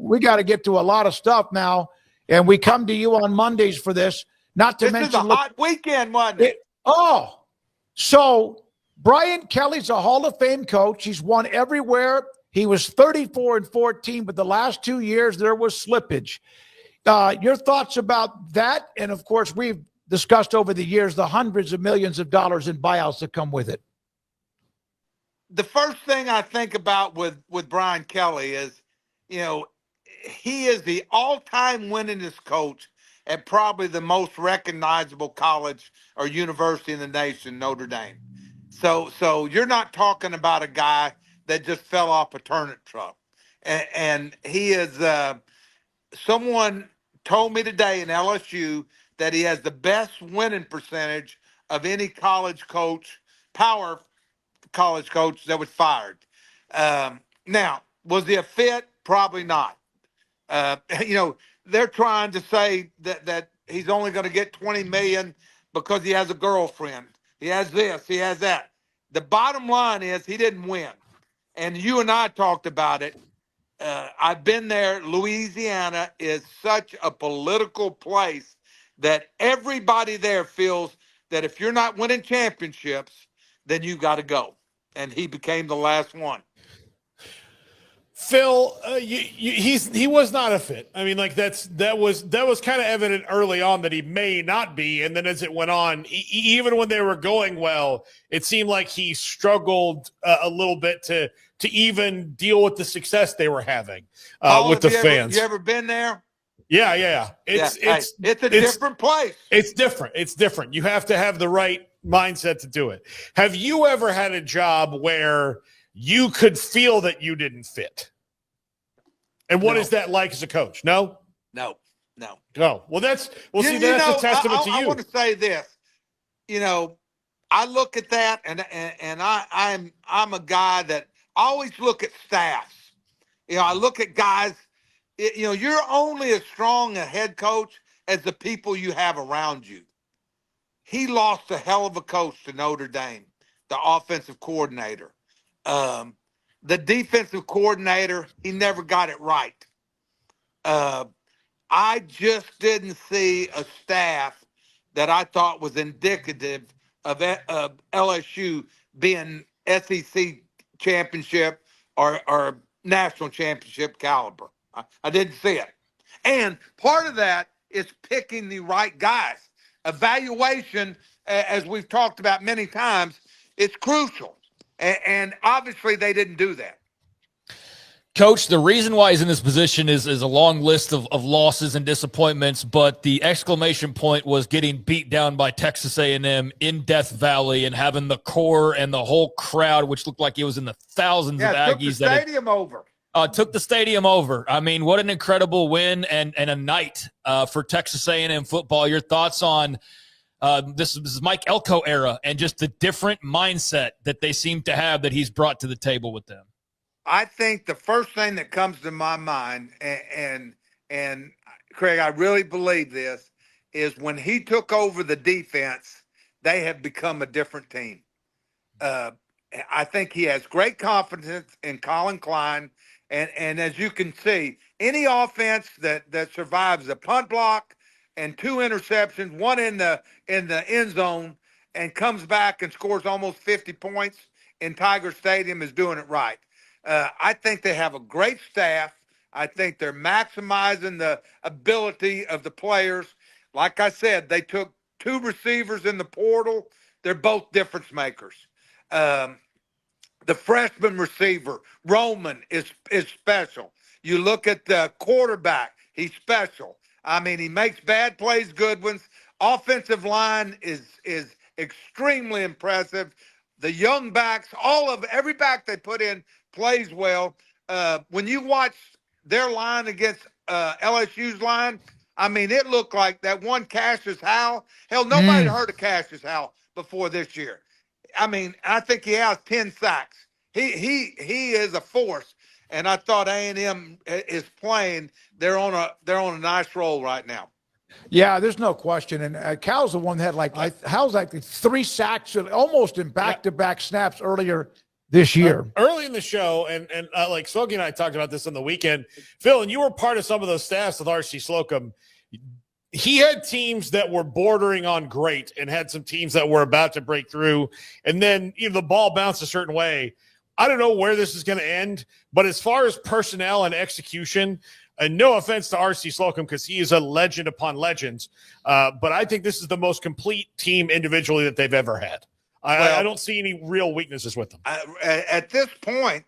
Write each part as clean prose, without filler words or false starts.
we got to get to a lot of stuff now, and we come to you on Mondays for this. Not to mention, this is a hot weekend, wasn't it? So Brian Kelly's a Hall of Fame coach. He's won everywhere. He was 34-14, but the last 2 years there was slippage. Your thoughts about that? And of course, we've discussed over the years the hundreds of millions of dollars in buyouts that come with it. The first thing I think about with Brian Kelly is, he is the all-time winningest coach at probably the most recognizable college or university in the nation, Notre Dame. So you're not talking about a guy that just fell off a turnip truck. And he is someone told me today in LSU that he has the best winning percentage of any college coach, power college coach that was fired. Now, was he a fit? Probably not. They're trying to say that he's only going to get $20 million because he has a girlfriend. He has this, he has that. The bottom line is he didn't win. And you and I talked about it. I've been there. Louisiana is such a political place that everybody there feels that if you're not winning championships, then you got to go. And he became the last one. Phil, he was not a fit. I mean, like that was kind of evident early on that he may not be, and then as it went on, even when they were going well, it seemed like he struggled a little bit to even deal with the success they were having with the fans. You ever been there? Yeah. It's a different place. It's different. You have to have the right mindset to do it. Have you ever had a job where you could feel that you didn't fit? And what is that like as a coach? No. No. Well, that's a testament to you. I want to say this. I look at that, and I'm a guy that always look at staffs. I look at guys. You're only as strong a head coach as the people you have around you. He lost a hell of a coach to Notre Dame, the offensive coordinator. The defensive coordinator, he never got it right. I just didn't see a staff that I thought was indicative of LSU being SEC championship or national championship caliber. I didn't see it. And part of that is picking the right guys. Evaluation, as we've talked about many times, is crucial. And obviously they didn't do that. Coach, the reason why he's in this position is a long list of losses and disappointments, but the exclamation point was getting beat down by Texas A&M in Death Valley and having the core and the whole crowd, which looked like it was in the thousands of Aggies. Took the stadium over. I mean, what an incredible win and a night for Texas A&M football. Your thoughts on this is Mike Elko era and just the different mindset that they seem to have that he's brought to the table with them? I think the first thing that comes to my mind, and Craig, I really believe this, is when he took over the defense, they have become a different team. I think he has great confidence in Colin Klein. And as you can see, any offense that survives a punt block and 2 interceptions, one in the end zone, and comes back and scores almost 50 points in Tiger Stadium is doing it right. I think they have a great staff. I think they're maximizing the ability of the players. Like I said, they took 2 receivers in the portal. They're both difference makers. The freshman receiver, Roman, is special. You look at the quarterback, he's special. I mean, he makes bad plays good ones. Offensive line is extremely impressive. The young backs, every back they put in plays well. When you watch their line against LSU's line, I mean, it looked like that one Cassius Howell. Hell, nobody heard of Cassius Howell before this year. I mean, I think he has 10 sacks. He is a force, and I thought A&M is playing. They're on a nice roll right now. Yeah, there's no question. And Cal's the one that had Howell's like 3 sacks almost in back-to-back snaps earlier this year. Early in the show, and like Smokey and I talked about this on the weekend, Phil, and you were part of some of those staffs with R.C. Slocum. He had teams that were bordering on great and had some teams that were about to break through. And then the ball bounced a certain way. I don't know where this is going to end, but as far as personnel and execution, and no offense to R.C. Slocum because he is a legend upon legends, but I think this is the most complete team individually that they've ever had. I don't see any real weaknesses with them. At this point,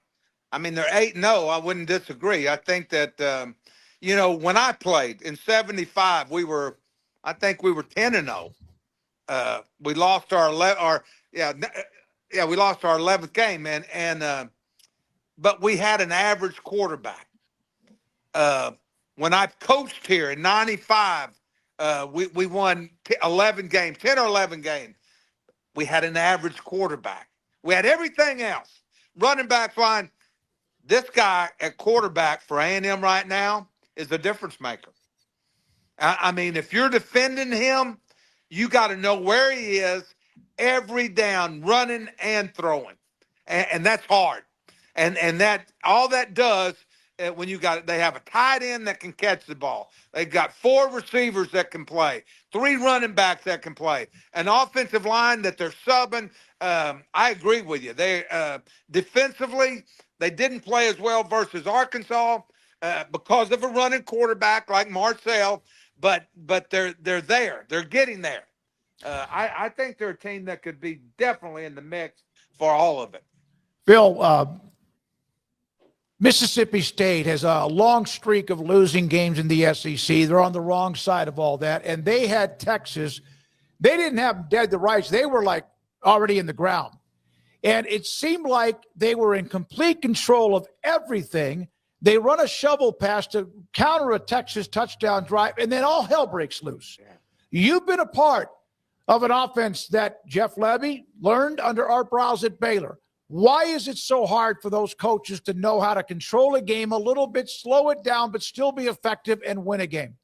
I mean, they're 8-0. I wouldn't disagree. I think that, when I played in 75, we were 10-0. We lost our 11th game, but we had an average quarterback. When I coached here in 95, we won 10 or 11 games. We had an average quarterback. We had everything else. Running back line. This guy at quarterback for A&M right now is the difference maker. I mean, if you're defending him, you got to know where he is every down, running and throwing. And that's hard. And that all that does when they have a tight end that can catch the ball. They've got 4 receivers that can play, 3 running backs that can play, an offensive line that they're subbing. I agree with you. They defensively, they didn't play as well versus Arkansas because of a running quarterback like Marcel, but they're there. They're getting there. I think they're a team that could be definitely in the mix for all of it. Phil, Mississippi State has a long streak of losing games in the SEC. They're on the wrong side of all that. And they had Texas. They didn't have dead to rights. They were like already in the ground. And it seemed like they were in complete control of everything. They run a shovel pass to counter a Texas touchdown drive, and then all hell breaks loose. Yeah. You've been a part of an offense that Jeff Levy learned under Art Browse at Baylor. Why is it so hard for those coaches to know how to control a game a little bit, slow it down, but still be effective and win a game?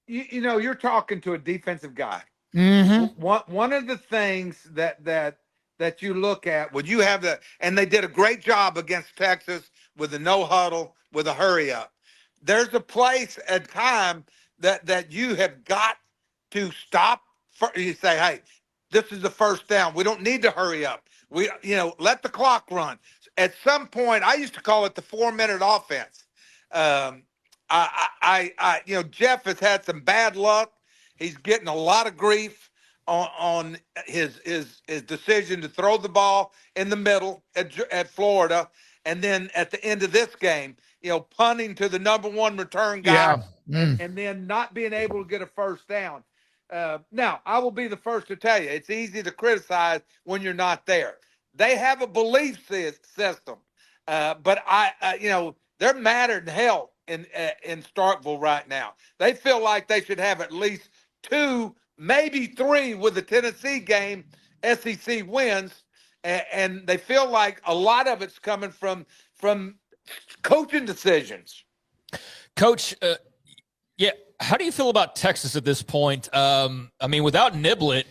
You're talking to a defensive guy. Mm-hmm. One of the things that you look at when you have and they did a great job against Texas with the no huddle, with a hurry up. There's a place and time that you have got to stop. You say, hey, this is the first down. We don't need to hurry up. Let the clock run. At some point, I used to call it the 4-minute offense. Jeff has had some bad luck. He's getting a lot of grief on his decision to throw the ball in the middle at Florida, and then at the end of this game, punting to the number 1 return guy, and then not being able to get a first down. Now, I will be the first to tell you, it's easy to criticize when you're not there. They have a belief system, but they're madder than hell in Starkville right now. They feel like they should have at least 2, maybe 3 with the Tennessee game, SEC wins, and they feel like a lot of it's coming from coaching decisions. Coach, how do you feel about Texas at this point? Without Niblett,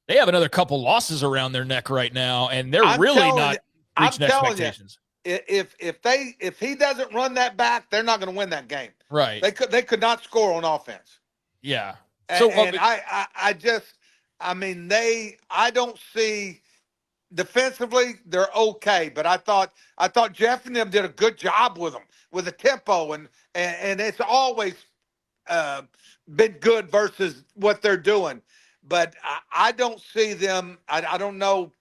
they have another couple losses around their neck right now, and they're really not reaching expectations. If he doesn't run that back, they're not going to win that game. Right? They could not score on offense. Yeah. So I don't see defensively they're okay, but I thought Jeff and them did a good job with them with the tempo and it's always been good versus what they're doing. But I don't see them. I don't know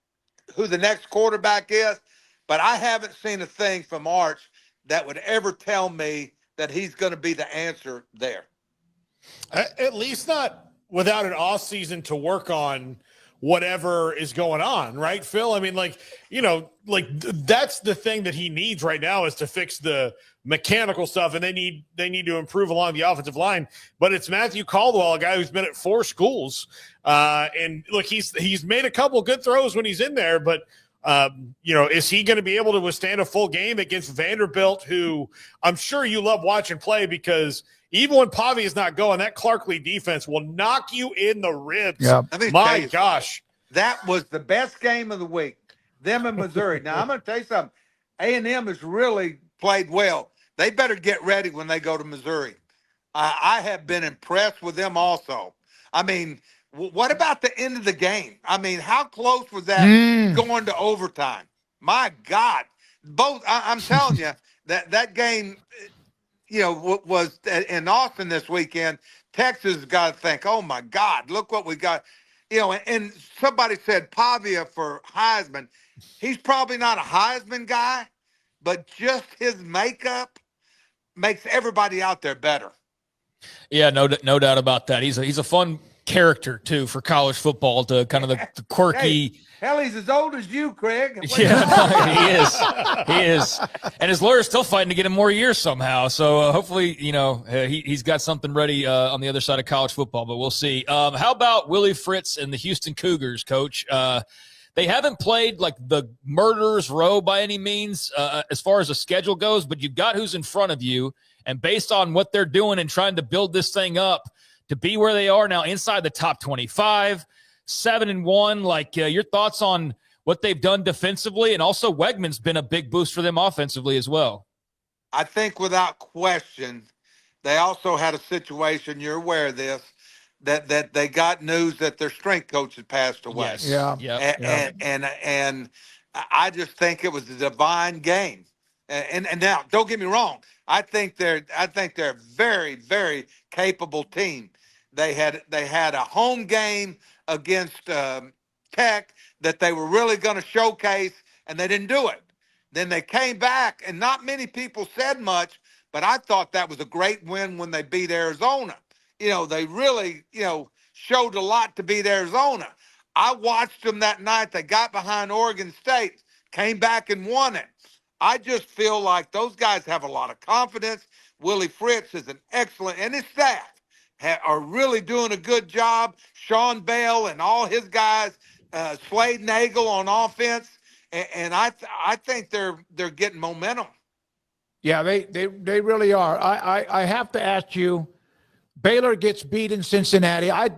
who the next quarterback is, but I haven't seen a thing from Arch that would ever tell me that he's going to be the answer there. At least not without an off season to work on whatever is going on, right, Phil? I mean, that's the thing that he needs right now is to fix the mechanical stuff, and they need to improve along the offensive line. But it's Matthew Caldwell, a guy who's been at 4 schools, and look, he's made a couple good throws when he's in there, but is he going to be able to withstand a full game against Vanderbilt, who I'm sure you love watching play because even when Pavi is not going, that Clark Lee defense will knock you in the ribs. Yeah. My gosh. That was the best game of the week. Them in Missouri. Now, I'm going to tell you something. A&M has really played well. They better get ready when they go to Missouri. I have been impressed with them also. I mean, what about the end of the game? I mean, how close was that going to overtime? My God. I'm telling you, that game, was in Austin this weekend. Texas has got to think, oh, my God, look what we got. And somebody said Pavia for Heisman. He's probably not a Heisman guy, but just his makeup makes everybody out there better. Yeah, no doubt about that. He's a fun character too for college football. To kind of the quirky. Hey, hell, he's as old as you, Craig. Yeah, he is, and his lawyer's still fighting to get him more years somehow. So hopefully, he's got something ready on the other side of college football. But we'll see. How about Willie Fritz and the Houston Cougars, Coach? They haven't played like the murderer's row by any means as far as the schedule goes, but you've got who's in front of you. And based on what they're doing and trying to build this thing up to be where they are now inside the top 25, 7-1, like your thoughts on what they've done defensively, and also Wegman's been a big boost for them offensively as well. I think without question, they also had a situation, you're aware of this, that they got news that their strength coach had passed away. Yes. And I just think it was a divine game. And now, don't get me wrong. I think they're a very, very capable team. They had a home game against Tech that they were really going to showcase, and they didn't do it. Then they came back, and not many people said much, but I thought that was a great win when they beat Arizona. They really, showed a lot to beat Arizona. I watched them that night. They got behind Oregon State, came back and won it. I just feel like those guys have a lot of confidence. Willie Fritz is an excellent, and his staff are really doing a good job. Sean Bell and all his guys, Slade Nagel on offense, and I think they're getting momentum. Yeah, they really are. I have to ask you, Baylor gets beat in Cincinnati. I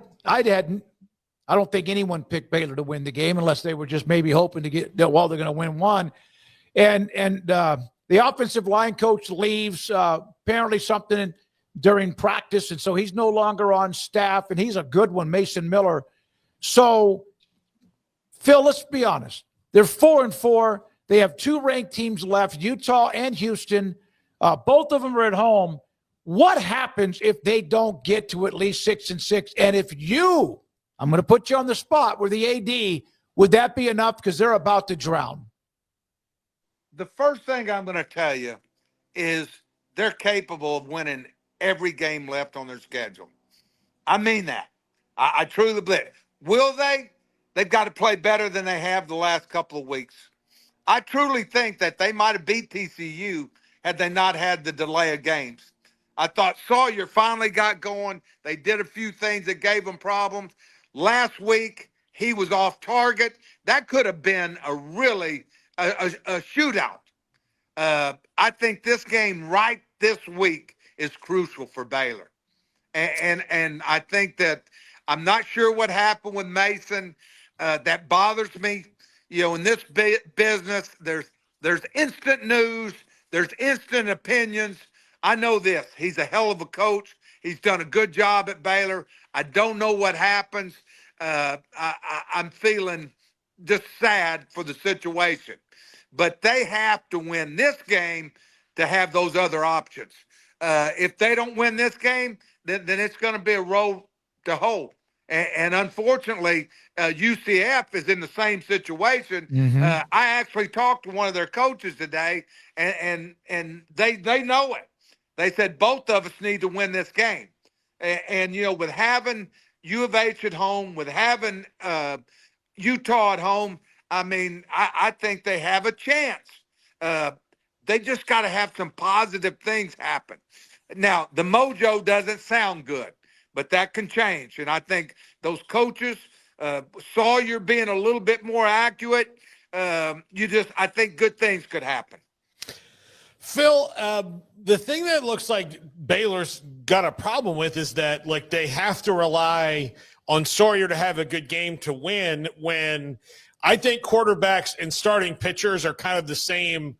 don't think anyone picked Baylor to win the game unless they were just maybe hoping to they're going to win one. And the offensive line coach leaves, apparently something during practice, and so he's no longer on staff, and he's a good one, Mason Miller. So, Phil, let's be honest. They're 4-4. They have two ranked teams left, Utah and Houston. Both of them are at home. What happens if they don't get to at least 6-6? And if I'm going to put you on the spot, were the AD, would that be enough? Because they're about to drown. The first thing I'm going to tell you is they're capable of winning every game left on their schedule. I mean that. I truly believe it. Will they? They've got to play better than they have the last couple of weeks. I truly think that they might have beat TCU had they not had the delay of games. I thought Sawyer finally got going. They did a few things that gave them problems. Last week, he was off target. That could have been a really a shootout. I think this game right this week is crucial for Baylor. And I think that I'm not sure what happened with Mason. That bothers me. In this business, there's instant news. There's instant opinions. I know this. He's a hell of a coach. He's done a good job at Baylor. I don't know what happens. I'm feeling just sad for the situation. But they have to win this game to have those other options. If they don't win this game, then it's going to be a road to hoe. And unfortunately, UCF is in the same situation. Mm-hmm. I actually talked to one of their coaches today, and they know it. They said both of us need to win this game. And with having U of H at home, with having Utah at home, I think they have a chance. They just got to have some positive things happen. Now, the mojo doesn't sound good, but that can change. And I think those coaches, Sawyer being a little bit more accurate, I think good things could happen. Phil, the thing that looks like Baylor's got a problem with is that they have to rely on Sawyer to have a good game to win when I think quarterbacks and starting pitchers are kind of the same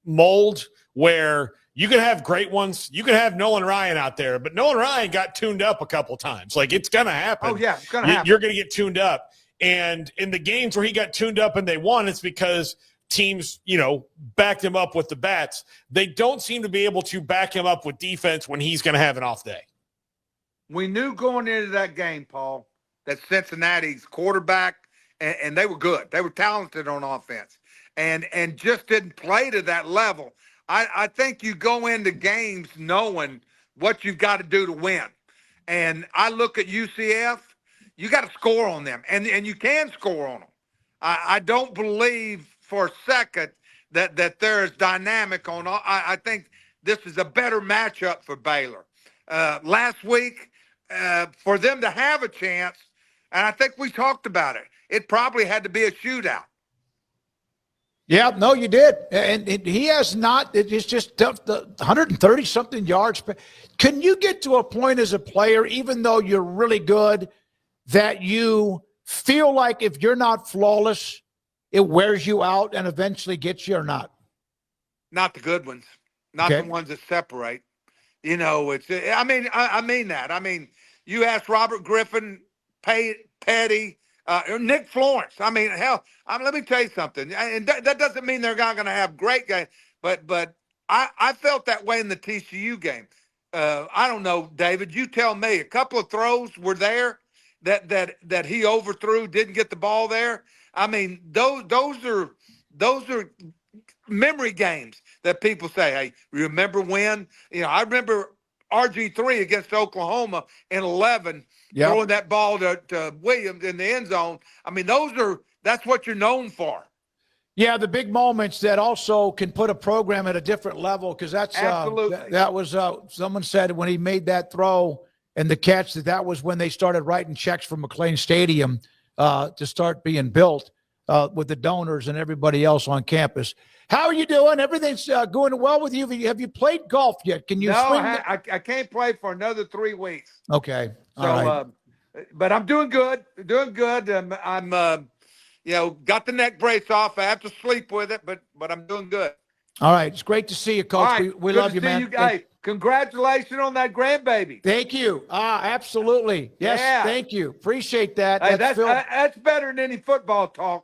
mold, where you can have great ones. You can have Nolan Ryan out there, but Nolan Ryan got tuned up a couple times. Like, it's going to happen. Oh, yeah, it's going to happen. You're going to get tuned up. And in the games where he got tuned up and they won, it's because teams, backed him up with the bats. They don't seem to be able to back him up with defense when he's going to have an off day. We knew going into that game, Paul, that Cincinnati's quarterback, and they were good. They were talented on offense and just didn't play to that level. I think you go into games knowing what you've got to do to win. And I look at UCF, you got to score on them, and you can score on them. I don't believe for a second that they're as dynamic on. I think this is a better matchup for Baylor. Last week, for them to have a chance, and I think we talked about it, it probably had to be a shootout. Yeah, no, you did. And he has not. It's just 130-something yards. Can you get to a point as a player, even though you're really good, that you feel like if you're not flawless, it wears you out and eventually gets you, or not? Not the good ones. Not the ones that separate. I mean that. I mean, you ask Robert Griffin, Petty, Nick Florence. I mean, hell, let me tell you something. And that doesn't mean they're not going to have great games, but I felt that way in the TCU game. I don't know, David. You tell me. A couple of throws were there that he overthrew, didn't get the ball there. I mean, those are memory games that people say, hey, remember when? I remember RG3 against Oklahoma in 11, throwing that ball to Williams in the end zone. I mean, that's what you're known for. Yeah, the big moments that also can put a program at a different level, because that's absolutely. That was someone said when he made that throw and the catch that was when they started writing checks for McLean Stadium to start being built with the donors and everybody else on campus. How are you doing? Everything's going well with you. Have you played golf yet? Can you swing? I can't play for another 3 weeks. Okay. So, all right. But I'm doing good. I'm got the neck brace off. I have to sleep with it, but I'm doing good. All right. It's great to see you, Coach. Right. We love you, man. Hey, congratulations on that grandbaby. Thank you. Absolutely. Yes. Yeah. Thank you. Appreciate that. Hey, that's better than any football talk.